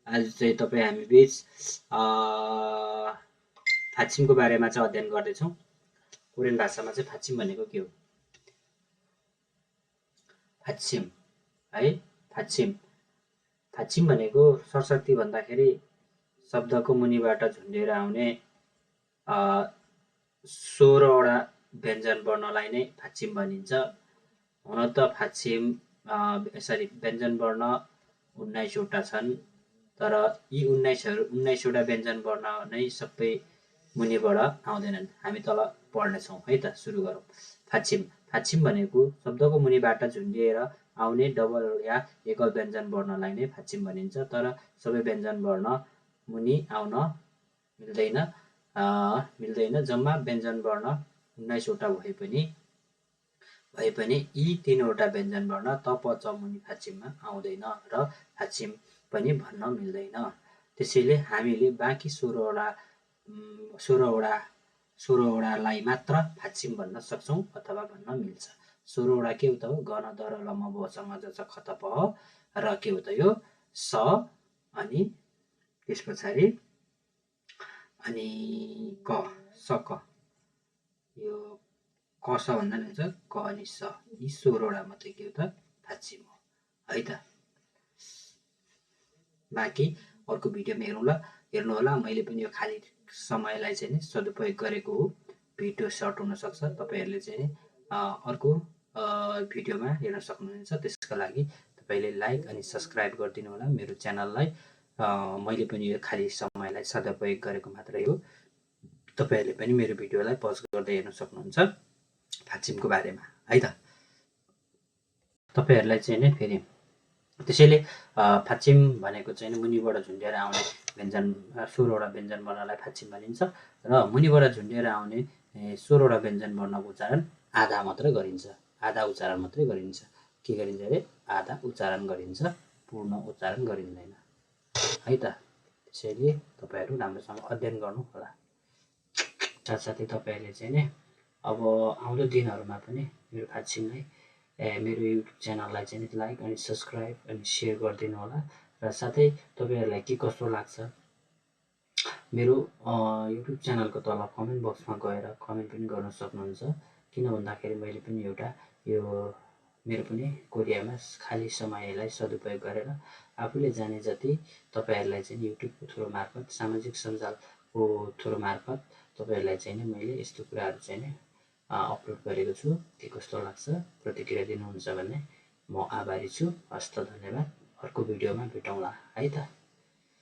आज चाहिँ तपाईँ हामी बीच फात्सिमको बारेमा चाहिँ अध्ययन गर्दैछौँ। कोरियन भाषामा चाहिँ फात्सिम भनेको के हो? फात्सिम है, फात्सिम फात्सिम भनेको सरस्वती भन्दाखेरि शब्दको मुनिबाट झुन्डेर आउने 16वटा व्यञ्जन वर्णलाई नै फात्सिम भनिन्छ। हुन त फात्सिम यसरी व्यञ्जन वर्ण 19वटा छन्, तर यी 19वटा व्यञ्जन वर्ण नै सबै मुनिबाट आउँदैनन्। हामी तल पढ्नेछौँ है त। सुरु गरौँ। फात्सिम फात्सिम भनेको शब्दको मुनिबाट झुन्डिएर आउने डबल या एकल व्यञ्जन वर्णलाई नै फात्सिम भनिन्छ। तर सबै व्यञ्जन वर्ण मुनि आउन मिल्दैन। जम्मा व्यञ्जन वर्ण 19वटा भए पनि यी 3वटा व्यञ्जन वर्ण त प च मुनि फात्सिममा आउँदैन र फात्सिम पनि भन्न मिल्दैन। त्यसैले हामीले बाँकी 16वटालाई मात्र फात्सिम भन्न सक्छौँ अथवा भन्न मिल्छ। 16वटा के हो त हो? गन दर लम ब च म ज च ख त प र के हो त यो स, अनि त्यस पछाडि अनि क, स क, यो क स भन्दा नि हुन्छ क अनि स। यी 16वटा मात्रै के हो त? फात्सिम हो है त। बाँकी अर्को भिडियोमा हेर्नु होला। मैले पनि यो खाली समयलाई चाहिँ नि सदुपयोग गरेको हो। भिडियो सर्ट हुनसक्छ, तपाईँहरूले चाहिँ नि अर्को भिडियोमा हेर्न सक्नुहुन्छ। त्यसको लागि तपाईँले लाइक अनि सब्सक्राइब गरिदिनु होला मेरो च्यानललाई। मैले पनि यो खाली समयलाई सदुपयोग गरेको मात्रै हो। तपाईँहरूले पनि मेरो भिडियोलाई पज गर्दै हेर्न सक्नुहुन्छ फात्सिमको बारेमा है त। तपाईँहरूलाई चाहिँ नि फेरि त्यसैले फात्सिम भनेको चाहिँ मुनिबाट झुन्डेर आउने व्यञ्जन 16वटा व्यञ्जन वर्णलाई फात्सिम भनिन्छ र मुनिबाट झुन्डेर आउने 16वटा व्यञ्जन वर्णको उच्चारण आधा मात्र गरिन्छ। आधा उच्चारण मात्रै गरिन्छ। के गरिन्छ अरे? आधा उच्चारण गरिन्छ, पूर्ण उच्चारण गरिँदैन है त। त्यसैले तपाईँहरू राम्रोसँग अध्ययन गर्नु होला। साथसाथै तपाईँहरूले चाहिँ नि अब आउँदो दिनहरूमा पनि मेरो फात्सिमलाई मेरो युट्युब च्यानललाई चाहिँ लाइक अनि सब्सक्राइब अनि सेयर गरिदिनु होला। र साथै तपाईँहरूलाई के कस्तो लाग्छ मेरो युट्युब च्यानलको तल कमेन्ट बक्समा गएर कमेन्ट पनि गर्न सक्नुहुन्छ। किन भन्दाखेरि मैले पनि मेरो पनि कोरियामा खाली समयलाई सदुपयोग गरेर आफूले जाने जति तपाईँहरूलाई चाहिँ युट्युबको थ्रु मार्फत, सामाजिक सञ्जालको थ्रु मार्फत तपाईँहरूलाई चाहिँ मैले यस्तो कुराहरू चाहिँ अपलोड गरेको छु। के कस्तो लाग्छ प्रतिक्रिया दिनुहुन्छ भने म आभारी छु। हस्त, धन्यवाद। अर्को भिडियोमा भेटौँला है त।